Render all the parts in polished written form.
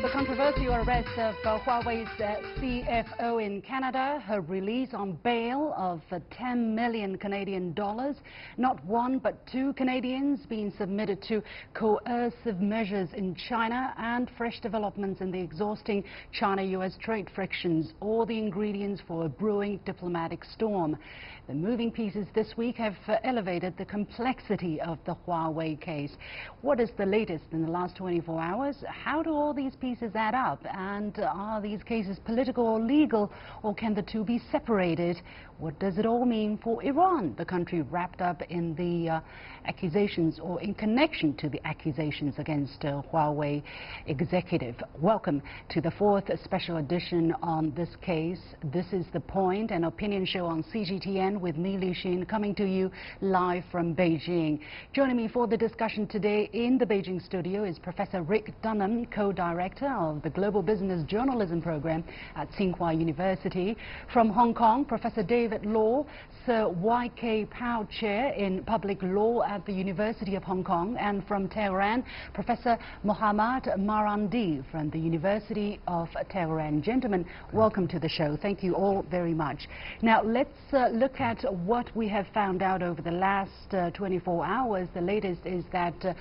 The controversial arrest of Huawei's CFO in Canada, her release on bail of 10 million Canadian dollars, not one but two Canadians being submitted to coercive measures in China, and fresh developments in the exhausting China-U.S. trade frictions, all the ingredients for a brewing diplomatic storm. The moving pieces this week have elevated the complexity of the Huawei case. What is the latest in the last 24 hours? How do all these pieces add up? And are these cases political or legal, or can the two be separated? What does it all mean for Iran, the country wrapped up in the accusations, or in connection to the accusations against Huawei executive? Welcome to the fourth special edition on this case. This is The Point, an opinion show on CGTN with me, Li Xin, coming to you live from Beijing. Joining me for the discussion today in the Beijing studio is Professor Rick Dunham, co-director of the Global Business Journalism Program at Tsinghua University. From Hong Kong, Professor David Law, Sir Y.K. Pao Chair in Public Law at the University of Hong Kong. And from Tehran, Professor Mohammad Marandi from the University of Tehran. Gentlemen, welcome to the show. Thank you all very much. Now, let's look at what we have found out over the last 24 hours. The latest is that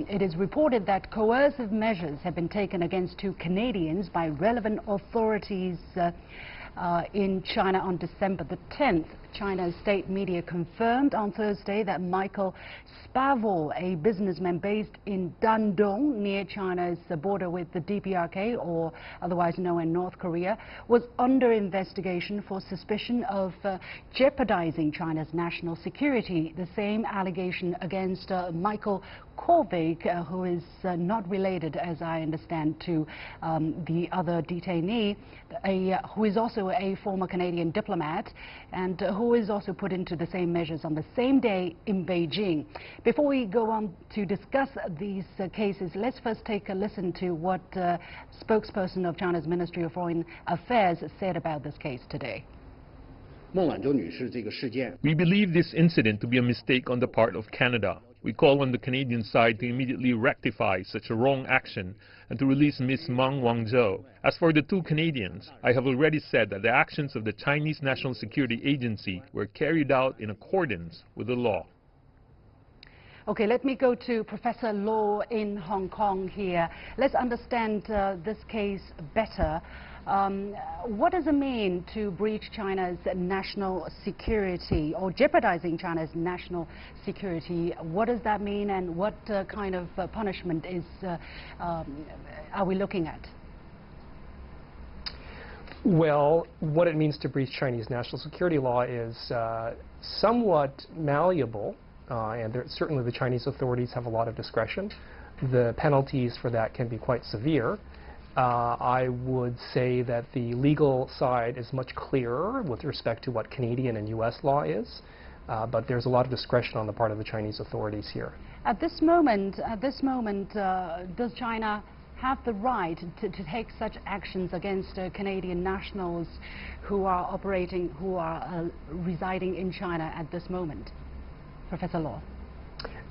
it is reported that coercive measures have been taken against two Canadians by relevant authorities in China on December the 10th. China's state media confirmed on Thursday that Michael Spavor, a businessman based in Dandong, near China's border with the DPRK, or otherwise known as North Korea, was under investigation for suspicion of jeopardizing China's national security. The same allegation against Michael Coercive, who is not related, as I understand, to the other detainee, who is also a former Canadian diplomat, and who is also put into the same measures on the same day in Beijing. Before we go on to discuss these cases, let's first take a listen to what spokesperson of China's Ministry of Foreign Affairs said about this case today. We believe this incident to be a mistake on the part of Canada. We call on the Canadian side to immediately rectify such a wrong action and to release Ms. Meng Wanzhou. As for the two Canadians, I have already said that the actions of the Chinese National Security Agency were carried out in accordance with the law. Okay, let me go to Professor Law in Hong Kong here. Let's understand this case better. What does it mean to breach China's national security, or jeopardizing China's national security? What does that mean, and what kind of punishment are we looking at? Well, what it means to breach Chinese national security law is somewhat malleable, and certainly the Chinese authorities have a lot of discretion. The penalties for that can be quite severe. I would say that the legal side is much clearer with respect to what Canadian and U.S. law is, but there's a lot of discretion on the part of the Chinese authorities here. At this moment, does China have the right to take such actions against Canadian nationals who are residing in China at this moment? Professor Law.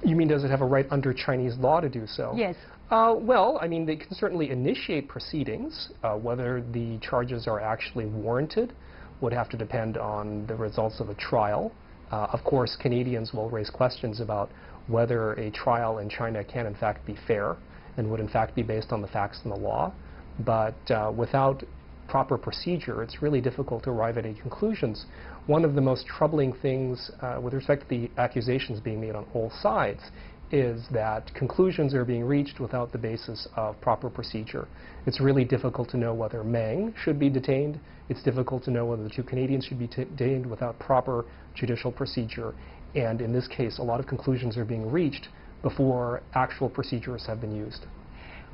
You mean, does it have a right under Chinese law to do so? Yes. Well, I mean, they can certainly initiate proceedings. Whether the charges are actually warranted would have to depend on the results of a trial. Of course, Canadians will raise questions about whether a trial in China can in fact be fair and would in fact be based on the facts and the law. But without proper procedure, it's really difficult to arrive at any conclusions. One of the most troubling things with respect to the accusations being made on all sides is that conclusions are being reached without the basis of proper procedure. It's really difficult to know whether Meng should be detained. It's difficult to know whether the two Canadians should be detained without proper judicial procedure. And in this case, a lot of conclusions are being reached before actual procedures have been used.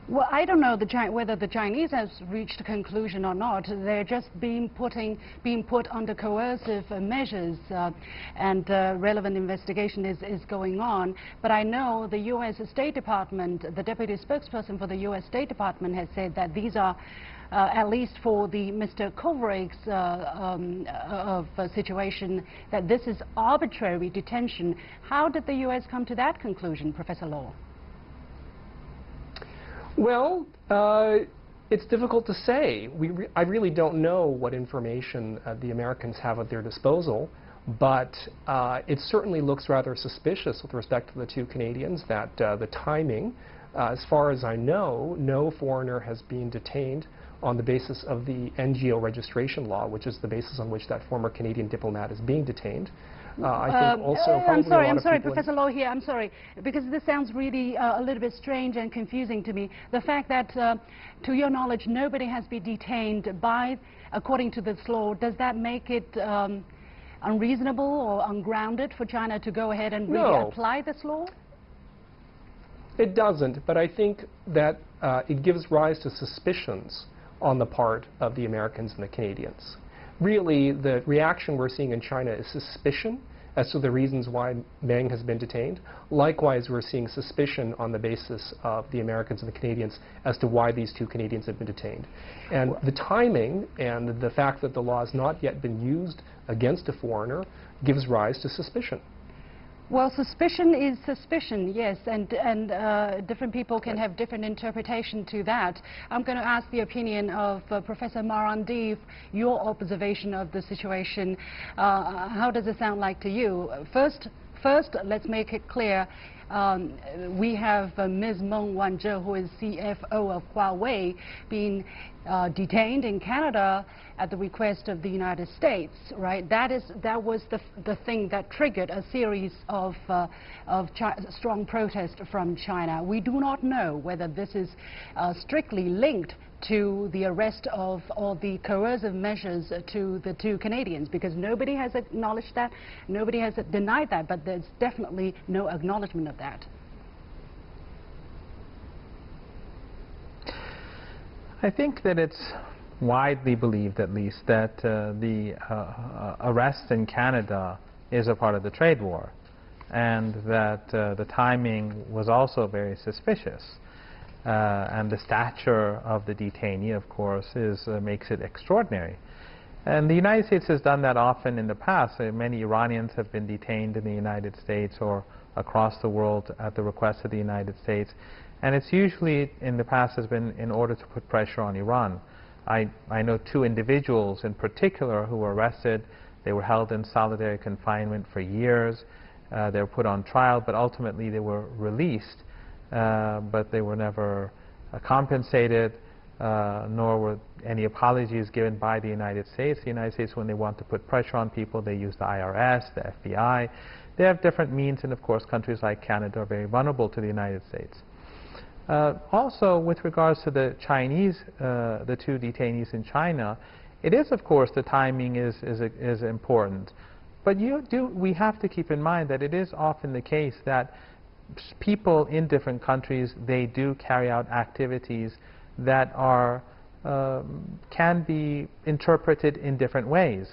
Well, I don't know whether the Chinese has reached a conclusion or not. They're just being put under coercive measures, and relevant investigation is going on. But I know the U.S. State Department, the deputy spokesperson for the U.S. State Department has said that these are, at least for the Mr. Coercive's situation, that this is arbitrary detention. How did the U.S. come to that conclusion, Professor Law? Well, it's difficult to say. I really don't know what information the Americans have at their disposal, but it certainly looks rather suspicious with respect to the two Canadians that the timing, as far as I know, no foreigner has been detained on the basis of the NGO registration law, which is the basis on which that former Canadian diplomat is being detained. I think also I'm sorry, Professor Law here, I'm sorry, because this sounds really a little bit strange and confusing to me. The fact that, to your knowledge, nobody has been detained according to this law, does that make it unreasonable or ungrounded for China to go ahead and really apply this law? It doesn't, but I think that it gives rise to suspicions on the part of the Americans and the Canadians. Really, the reaction we're seeing in China is suspicion as to the reasons why Meng has been detained. Likewise, we're seeing suspicion on the basis of the Americans and the Canadians as to why these two Canadians have been detained. And the timing and the fact that the law has not yet been used against a foreigner gives rise to suspicion. Well, suspicion is suspicion, yes, and different people can have different interpretation to that. I'm going to ask the opinion of Professor Marandi, your observation of the situation. How does it sound like to you? First, let's make it clear. We have Ms. Meng Wanzhou, who is CFO of Huawei, being detained in Canada at the request of the United States, right? That was the thing that triggered a series of strong protest from China. We do not know whether this is strictly linked to the arrest of or the coercive measures to the two Canadians, because nobody has acknowledged that, nobody has denied that, but there's definitely no acknowledgement of that. I think that it's widely believed, at least, that the arrest in Canada is a part of the trade war, and that the timing was also very suspicious. And the stature of the detainee, of course, makes it extraordinary. And the United States has done that often in the past. Many Iranians have been detained in the United States or across the world at the request of the United States. And it's usually, in the past, has been in order to put pressure on Iran. I know two individuals in particular who were arrested. They were held in solitary confinement for years. They were put on trial, but ultimately they were released. But they were never compensated, nor were any apologies given by the United States. The United States, when they want to put pressure on people, they use the IRS, the FBI. They have different means, and of course countries like Canada are very vulnerable to the United States. Also, with regards to the Chinese, the two detainees in China, it is, of course, the timing is important. But we have to keep in mind that it is often the case that people in different countries, they do carry out activities that can be interpreted in different ways.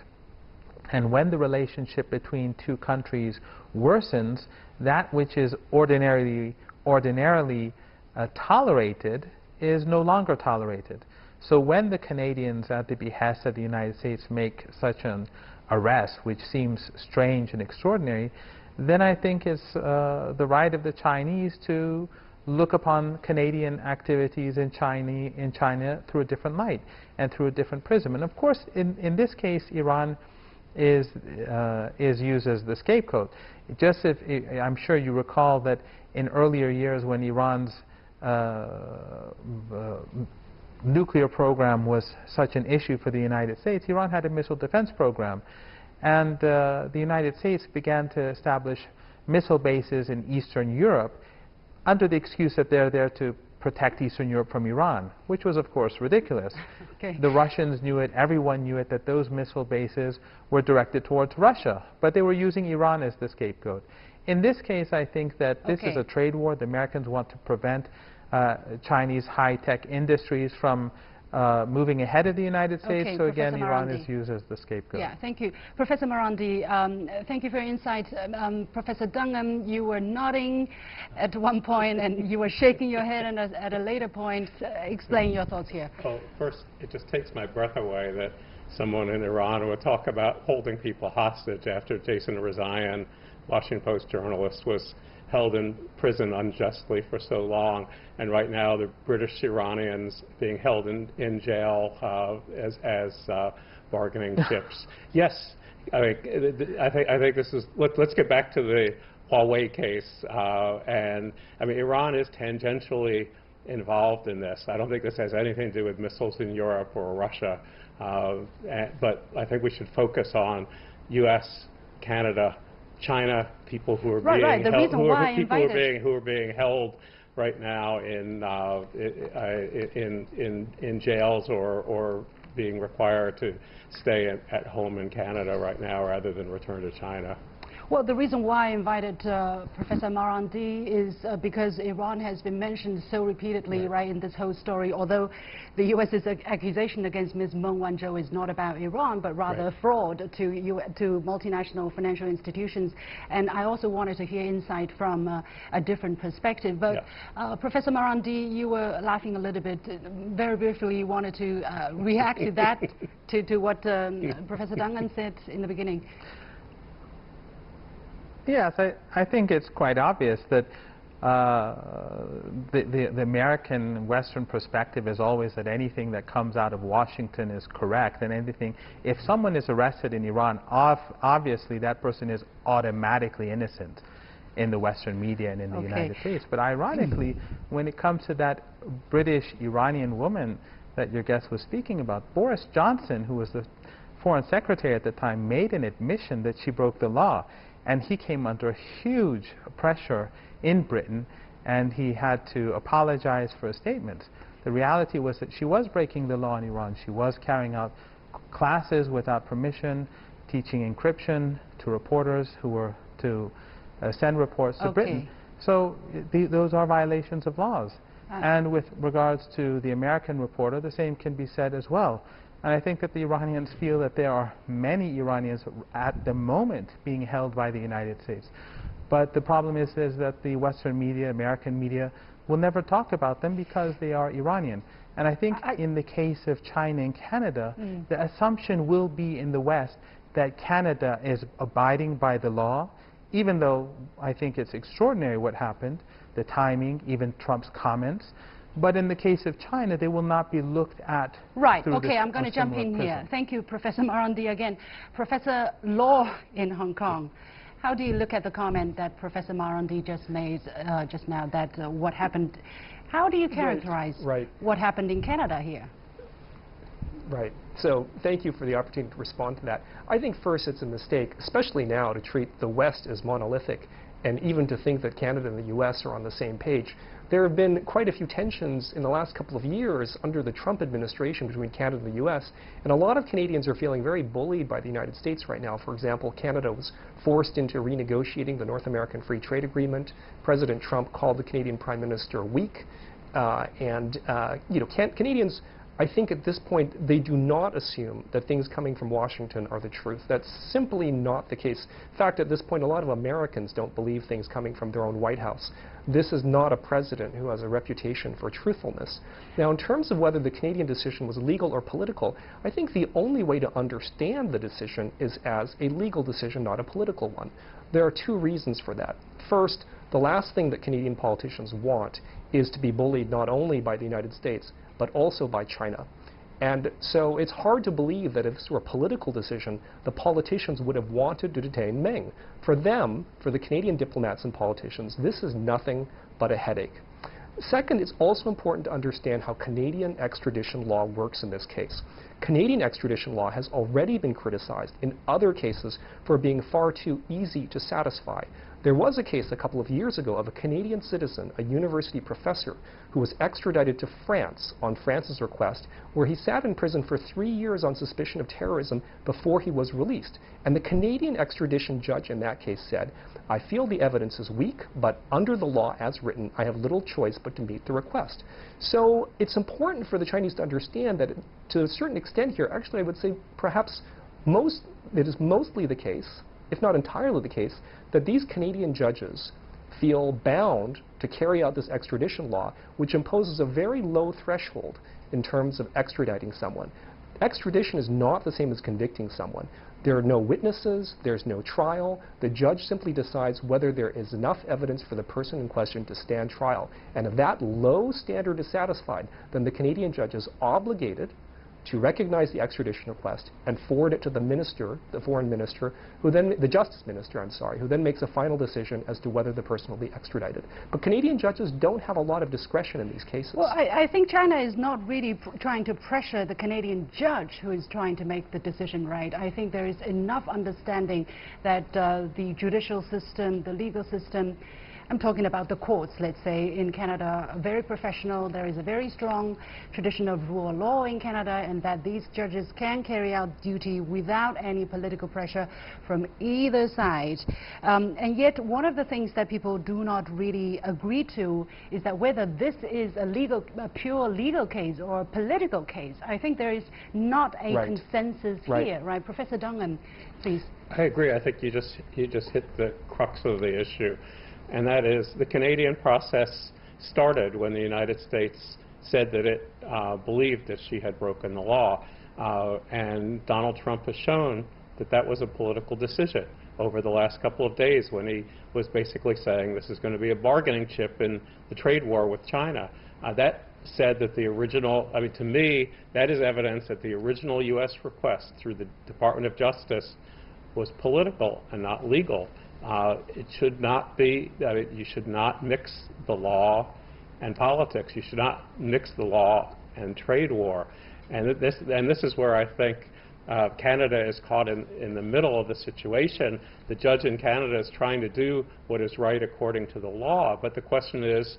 And when the relationship between two countries worsens, that which is ordinarily tolerated is no longer tolerated. So when the Canadians, at the behest of the United States, make such an arrest, which seems strange and extraordinary, then I think it's the right of the Chinese to look upon Canadian activities in China through a different light and through a different prism. And of course, in this case, Iran is used as the scapegoat. Just I'm sure you recall that in earlier years, when Iran's nuclear program was such an issue for the United States, Iran had a missile defense program. And the United States began to establish missile bases in Eastern Europe under the excuse that they're there to protect Eastern Europe from Iran, which was, of course, ridiculous. Okay. The Russians knew it, everyone knew it, that those missile bases were directed towards Russia, but they were using Iran as the scapegoat. In this case, I think that this is a trade war. The Americans want to prevent Chinese high-tech industries from moving ahead of the United States, so again, Iran is used as the scapegoat. Yeah, thank you. Professor Marandi, thank you for your insight. Professor Dunham, you were nodding at one point and you were shaking your head, and at a later point, explain your thoughts here. Well, first, it just takes my breath away that someone in Iran would talk about holding people hostage after Jason Rezaian, Washington Post journalist, was held in prison unjustly for so long, and right now the British Iranians being held in jail as bargaining chips. Yes, I mean, I think this is. Let's get back to the Huawei case, and I mean, Iran is tangentially involved in this. I don't think this has anything to do with missiles in Europe or Russia, but I think we should focus on U.S., Canada, China, people who are being held, who are being held right now in jails or being required to stay at home in Canada right now rather than return to China. Well, the reason why I invited Professor Marandi is because Iran has been mentioned so repeatedly, right, in this whole story, although the U.S.'s accusation against Ms. Meng Wanzhou is not about Iran, but rather fraud to multinational financial institutions. And I also wanted to hear insight from a different perspective. But Professor Marandi, you were laughing a little bit. Very briefly, you wanted to react to that, to what Professor Dunham said in the beginning. Yes, I think it's quite obvious that the American Western perspective is always that anything that comes out of Washington is correct, and anything, if someone is arrested in Iran, obviously that person is automatically innocent in the Western media and in the United States. But ironically, when it comes to that British-Iranian woman that your guest was speaking about, Boris Johnson, who was the Foreign Secretary at the time, made an admission that she broke the law. And he came under huge pressure in Britain, and he had to apologize for his statements. The reality was that she was breaking the law in Iran. She was carrying out classes without permission, teaching encryption to reporters who were to send reports to Britain. So those are violations of laws. And with regards to the American reporter, the same can be said as well. And I think that the Iranians feel that there are many Iranians at the moment being held by the United States. But the problem is that the Western media, American media, will never talk about them because they are Iranian. And I think in the case of China and Canada, the assumption will be in the West that Canada is abiding by the law, even though I think it's extraordinary what happened, the timing, even Trump's comments. But in the case of China, they will not be looked at. Right. Okay, I'm going to jump in here. Thank you, Professor Marandi, again. Professor Law in Hong Kong, how do you look at the comment that Professor Marandi just made just now, that what happened? How do you characterize what happened in Canada here? Right. So thank you for the opportunity to respond to that. I think first it's a mistake, especially now, to treat the West as monolithic and even to think that Canada and the U.S. are on the same page. There have been quite a few tensions in the last couple of years under the Trump administration between Canada and the U.S., and a lot of Canadians are feeling very bullied by the United States right now. For example, Canada was forced into renegotiating the North American Free Trade Agreement. President Trump called the Canadian Prime Minister weak, Canadians, I think at this point, they do not assume that things coming from Washington are the truth. That's simply not the case. In fact, at this point, a lot of Americans don't believe things coming from their own White House. This is not a president who has a reputation for truthfulness. Now, in terms of whether the Canadian decision was legal or political, I think the only way to understand the decision is as a legal decision, not a political one. There are two reasons for that. First, the last thing that Canadian politicians want is to be bullied not only by the United States, but also by China. And so it's hard to believe that if this were a political decision, the politicians would have wanted to detain Meng. For them, for the Canadian diplomats and politicians, this is nothing but a headache. Second, it's also important to understand how Canadian extradition law works in this case. Canadian extradition law has already been criticized in other cases for being far too easy to satisfy. There was a case a couple of years ago of a Canadian citizen, a university professor, who was extradited to France on France's request, where he sat in prison for 3 years on suspicion of terrorism before he was released. And the Canadian extradition judge in that case said, "I feel the evidence is weak, but under the law as written, I have little choice but to meet the request." So it's important for the Chinese to understand that to a certain extent here, actually I would say perhaps it is mostly the case, if not entirely the case, that these Canadian judges feel bound to carry out this extradition law, which imposes a very low threshold in terms of extraditing someone. Extradition is not the same as convicting someone. There are no witnesses, there's no trial. The judge simply decides whether there is enough evidence for the person in question to stand trial. And if that low standard is satisfied, then the Canadian judge is obligated to recognize the extradition request and forward it to the minister, the foreign minister, who then, the justice minister, I'm sorry, who then makes a final decision as to whether the person will be extradited. But Canadian judges don't have a lot of discretion in these cases. Well, I think China is not really trying to pressure the Canadian judge who is trying to make the decision, right? I think there is enough understanding that the judicial system, the legal system, I'm talking about the courts, let's say, in Canada, are very professional. There is a very strong tradition of rule of law in Canada, and that these judges can carry out duty without any political pressure from either side. And yet, one of the things that people do not really agree to is that whether this is a pure legal case or a political case. I think there is not a consensus here, right? Professor Dunham, please. I agree. I think you just hit the crux of the issue. And that is the Canadian process started when the United States said that it believed that she had broken the law. And Donald Trump has shown that that was a political decision over the last couple of days when he was basically saying this is going to be a bargaining chip in the trade war with China. That said that the original, I mean, to me, that is evidence that the original U.S. request through the Department of Justice was political and not legal. It should not be, you should not mix the law and politics. You should not mix the law and trade war. And this is where I think Canada is caught in the middle of the situation. The judge in Canada is trying to do what is right according to the law, but the question is,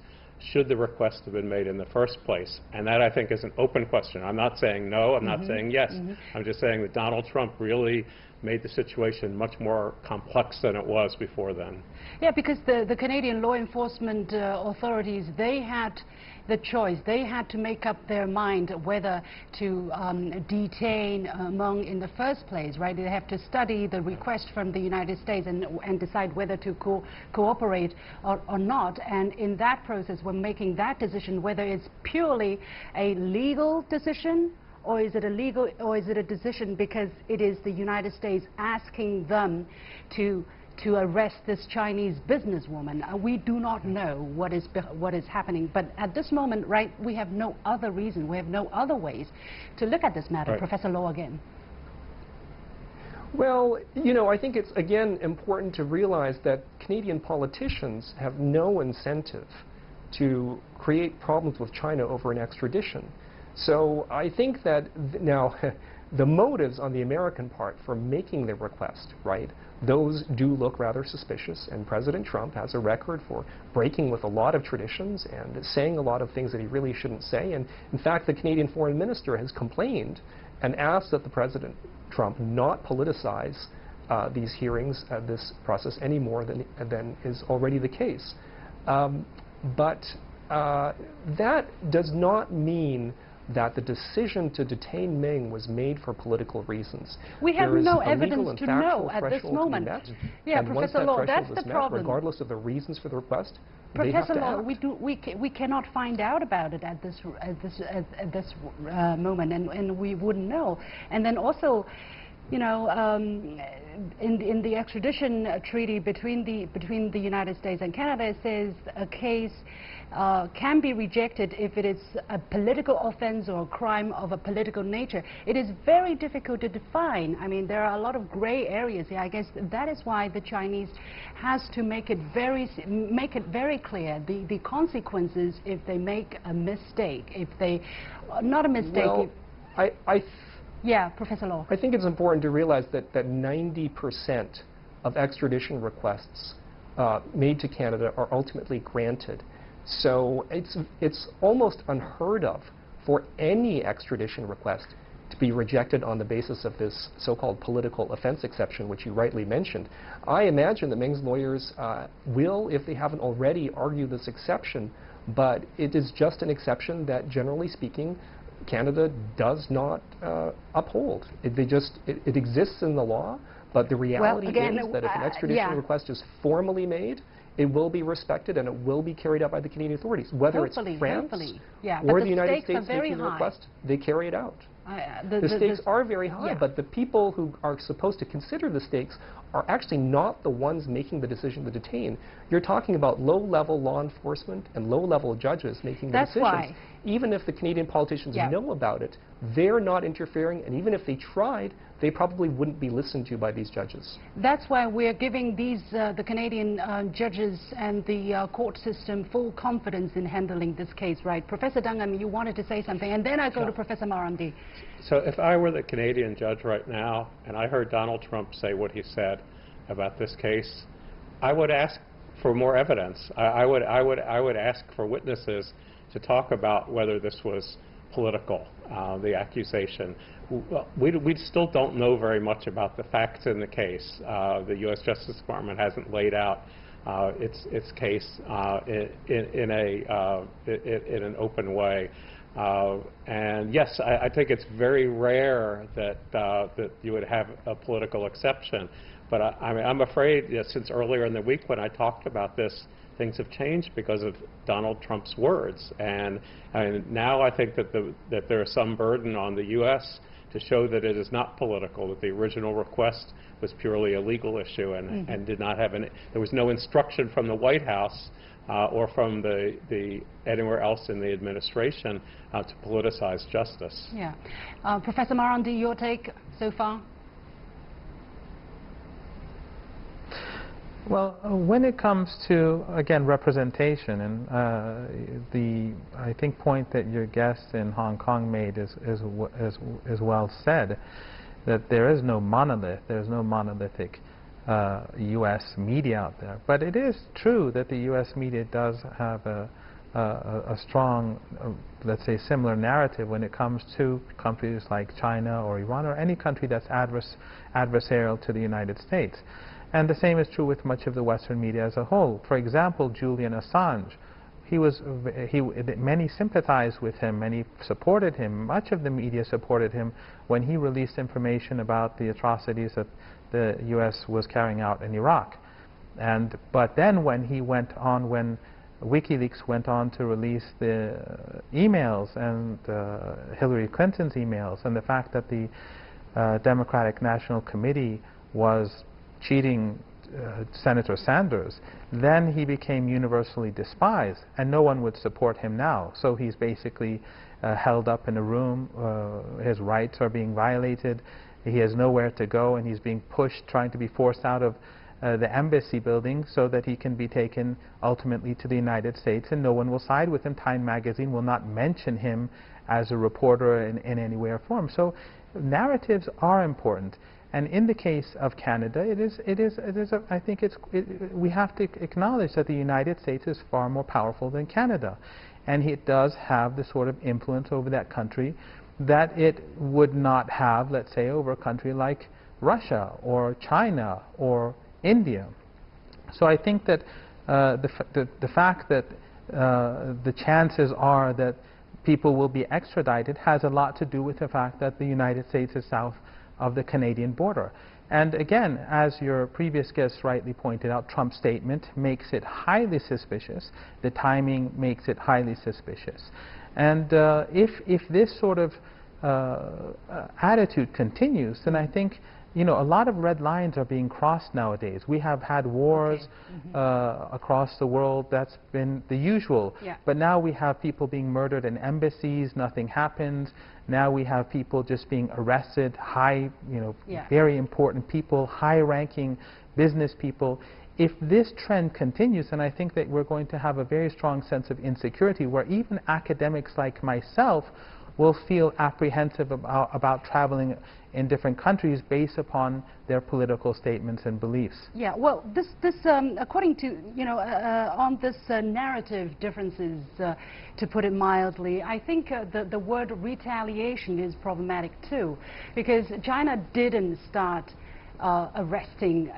should the request have been made in the first place? And that, I think, is an open question. I'm not saying no, I'm not saying yes. I'm just saying that Donald Trump really made the situation much more complex than it was before then. Yeah, because the Canadian law enforcement authorities, they had the choice. They had to make up their mind whether to detain Meng in the first place, right? They have to study the request from the United States and decide whether to cooperate or not. And in that process, when making that decision, whether it's purely a legal decision, or is it a decision because it is the United States asking them to arrest this Chinese businesswoman? We do not know what is happening, but at this moment, right, we have no other reason, we have no other ways to look at this matter. Right. Professor Law again. Well, you know, I think it's, again, important to realize that Canadian politicians have no incentive to create problems with China over an extradition. So I think that now the motives on the American part for making the request, right, those do look rather suspicious, and President Trump has a record for breaking with a lot of traditions and saying a lot of things that he really shouldn't say. And in fact, the Canadian foreign minister has complained and asked that the President Trump not politicize these hearings, this process, any more than is already the case. But that does not mean that the decision to detain Meng was made for political reasons. We have no evidence to know at this moment. Yeah, Professor Law, that's the problem. Regardless of the reasons for the request, Professor Law, we cannot find out about it at this moment, and we wouldn't know. And then also, you know, in the extradition treaty between the United States and Canada, it says a case can be rejected if it is a political offense or a crime of a political nature. It is very difficult to define. I mean, there are a lot of gray areas here. I guess that is why the Chinese has to make it very clear the consequences if they make a mistake. If they not a mistake. Well, yeah, Professor Law. I think it's important to realize that 90% of extradition requests made to Canada are ultimately granted. So it's almost unheard of for any extradition request to be rejected on the basis of this so-called political offense exception, which you rightly mentioned. I imagine that Meng's lawyers will, if they haven't already, argue this exception, but it is just an exception that, generally speaking, Canada does not uphold. It exists in the law, but the reality is that if an extradition request is formally made, it will be respected and it will be carried out by the Canadian authorities. Whether it's France or the United States making the request, they carry it out. The stakes are very high, yeah. but the people who are supposed to consider the stakes are actually not the ones making the decision to detain. You're talking about low-level law enforcement and low-level judges making the decisions. Why. Even if the Canadian politicians yeah. know about it, they're not interfering, and even if they tried, they probably wouldn't be listened to by these judges. That's why we're giving these the Canadian judges and the court system full confidence in handling this case, right? Professor Dunham, you wanted to say something, and then I go to Professor Marandi. So if I were the Canadian judge right now, and I heard Donald Trump say what he said about this case, I would ask for more evidence. I would ask for witnesses to talk about whether this was political, the accusation. We still don't know very much about the facts in the case. The U.S. Justice Department hasn't laid out its case in an open way. And yes, I think it's very rare that you would have a political exception. But I'm afraid that since earlier in the week when I talked about this, things have changed because of Donald Trump's words. And now I think that there is some burden on the U.S. to show that it is not political, that the original request was purely a legal issue and did not have any, there was no instruction from the White House or from the anywhere else in the administration to politicize justice. Yeah. Professor Marandi, your take so far? Well, when it comes to, again, representation, and I think point that your guest in Hong Kong made is well said, that there is no monolith, there's no monolithic U.S. media out there. But it is true that the U.S. media does have a strong, let's say, similar narrative when it comes to countries like China or Iran or any country that's adversarial to the United States. And the same is true with much of the Western media as a whole. For example, Julian Assange, many sympathized with him, many supported him. Much of the media supported him when he released information about the atrocities that the U.S. was carrying out in Iraq. But then when WikiLeaks went on to release the emails and Hillary Clinton's emails, and the fact that the Democratic National Committee was cheating Senator Sanders, then he became universally despised, and no one would support him now. So he's basically held up in a room, his rights are being violated, he has nowhere to go, and he's being pushed, trying to be forced out of the embassy building so that he can be taken ultimately to the United States, and no one will side with him. Time magazine will not mention him as a reporter in any way or form. So narratives are important. And in the case of Canada, I think we have to acknowledge that the United States is far more powerful than Canada. And it does have the sort of influence over that country that it would not have, let's say, over a country like Russia or China or India. So I think that the fact that the chances are that people will be extradited has a lot to do with the fact that the United States is south of the Canadian border. And again, as your previous guest rightly pointed out, Trump's statement makes it highly suspicious. The timing makes it highly suspicious. And if this sort of attitude continues, then I think a lot of red lines are being crossed nowadays. We have had wars across the world. That's been the usual. Yeah. But now we have people being murdered in embassies. Nothing happens. Now we have people just being arrested, very important people, high-ranking business people. If this trend continues, then I think that we're going to have a very strong sense of insecurity where even academics like myself will feel apprehensive about traveling in different countries based upon their political statements and beliefs. Yeah, well, this according to, on this narrative differences, to put it mildly, I think the word retaliation is problematic too, because China didn't start arresting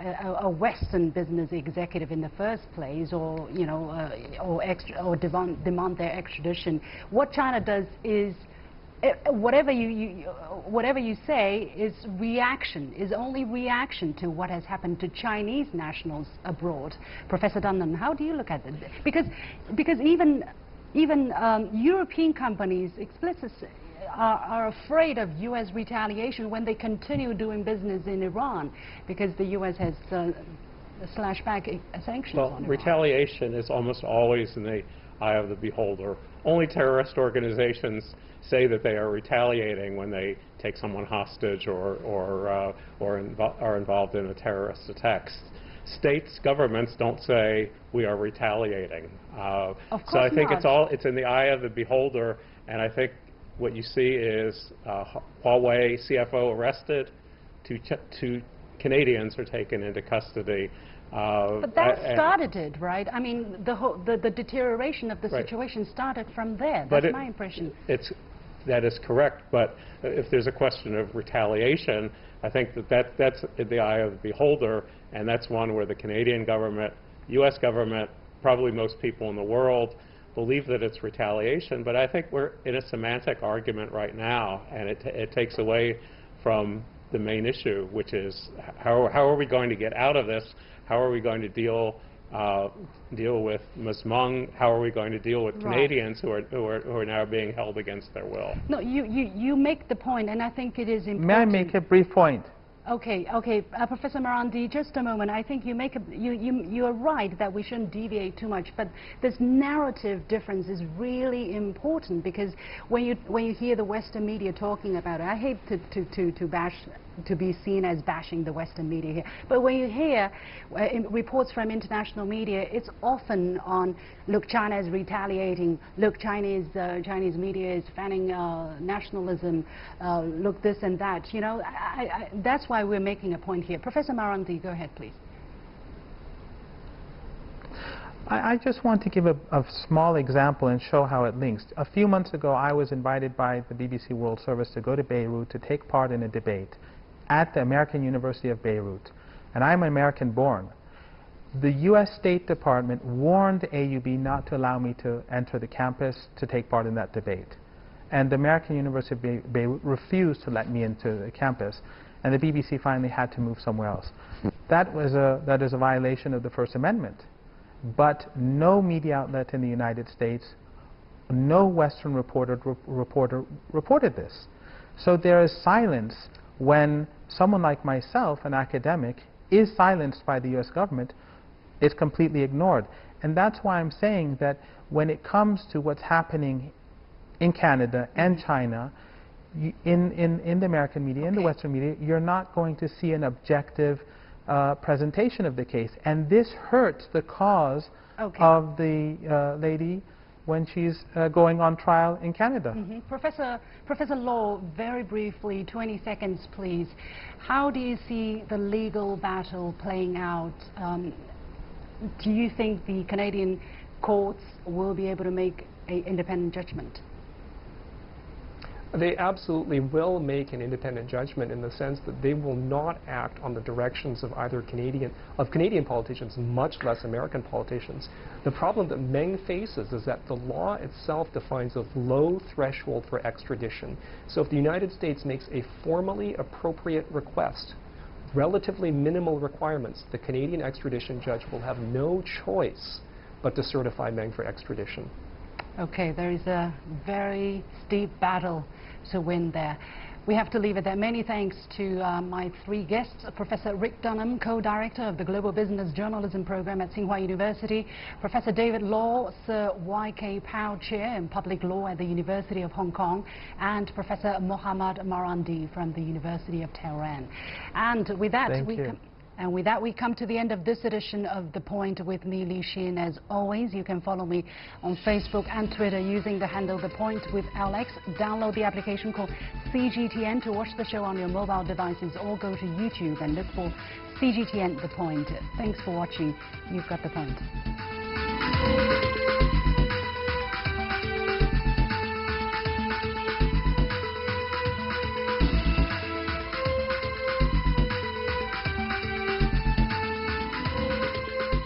a Western business executive in the first place, or demand their extradition. What China does is, whatever you say is only reaction to what has happened to Chinese nationals abroad. Professor Dunham, how do you look at it? Because even European companies explicitly are afraid of U.S. retaliation when they continue doing business in Iran, because the U.S. has slashed back sanctions on Iran. Retaliation is almost always in the eye of the beholder. Only terrorist organizations say that they are retaliating when they take someone hostage or are involved in a terrorist attack. States, governments don't say we are retaliating. Of course so I think not. it's in the eye of the beholder, and I think what you see is Huawei CFO arrested, two Canadians are taken into custody. But that started it, right? I mean, the deterioration of the Right. situation started from there. That's my impression. That is correct, but if there's a question of retaliation, I think that's in the eye of the beholder, and that's one where the Canadian government, U.S. government, probably most people in the world believe that it's retaliation, but I think we're in a semantic argument right now, and it takes away from the main issue, which is how are we going to get out of this? How are we going to deal with Ms. Meng? How are we going to deal with Right. Canadians who are now being held against their will? No, you make the point, and I think it is important. May I make a brief point? Okay. Professor Marandi, just a moment. I think you are right that we shouldn't deviate too much, but this narrative difference is really important, because when you hear the Western media talking about it, I hate to be seen as bashing the Western media here, but when you hear reports from international media, it's often on, look, China is retaliating, look, Chinese media is fanning nationalism, look, this and that. You know, that's why we're making a point here. Professor Marandi, go ahead, please. I just want to give a small example and show how it links. A few months ago, I was invited by the BBC World Service to go to Beirut to take part in a debate at the American University of Beirut. And I'm American born. The U.S. State Department warned the AUB not to allow me to enter the campus to take part in that debate. And the American University of Beirut refused to let me into the campus. And the BBC finally had to move somewhere else. That is a violation of the First Amendment. But no media outlet in the United States, no Western reporter reported this. So there is silence when someone like myself, an academic, is silenced by the U.S. government. It's completely ignored. And that's why I'm saying that when it comes to what's happening in Canada and China, in the American media, in the Western media, you're not going to see an objective presentation of the case. And this hurts the cause of the lady when she's going on trial in Canada. Professor Law, very briefly, 20 seconds please. How do you see the legal battle playing out? Do you think the Canadian courts will be able to make an independent judgment? They absolutely will make an independent judgment, in the sense that they will not act on the directions of either Canadian politicians, much less American politicians. The problem that Meng faces is that the law itself defines a low threshold for extradition. So if the United States makes a formally appropriate request, relatively minimal requirements, the Canadian extradition judge will have no choice but to certify Meng for extradition. Okay, there is a very steep battle to win there. We have to leave it there. Many thanks to my three guests, Professor Rick Dunham, co-director of the Global Business Journalism Program at Tsinghua University, Professor David Law, Sir Y.K. Pao Chair in Public Law at the University of Hong Kong, and Professor Mohammad Marandi from the University of Tehran. And with that, we come to the end of this edition of The Point with me, Li Xin. As always, you can follow me on Facebook and Twitter using the handle The Point with Alex. Download the application called CGTN to watch the show on your mobile devices, or go to YouTube and look for CGTN The Point. Thanks for watching. You've got The Point.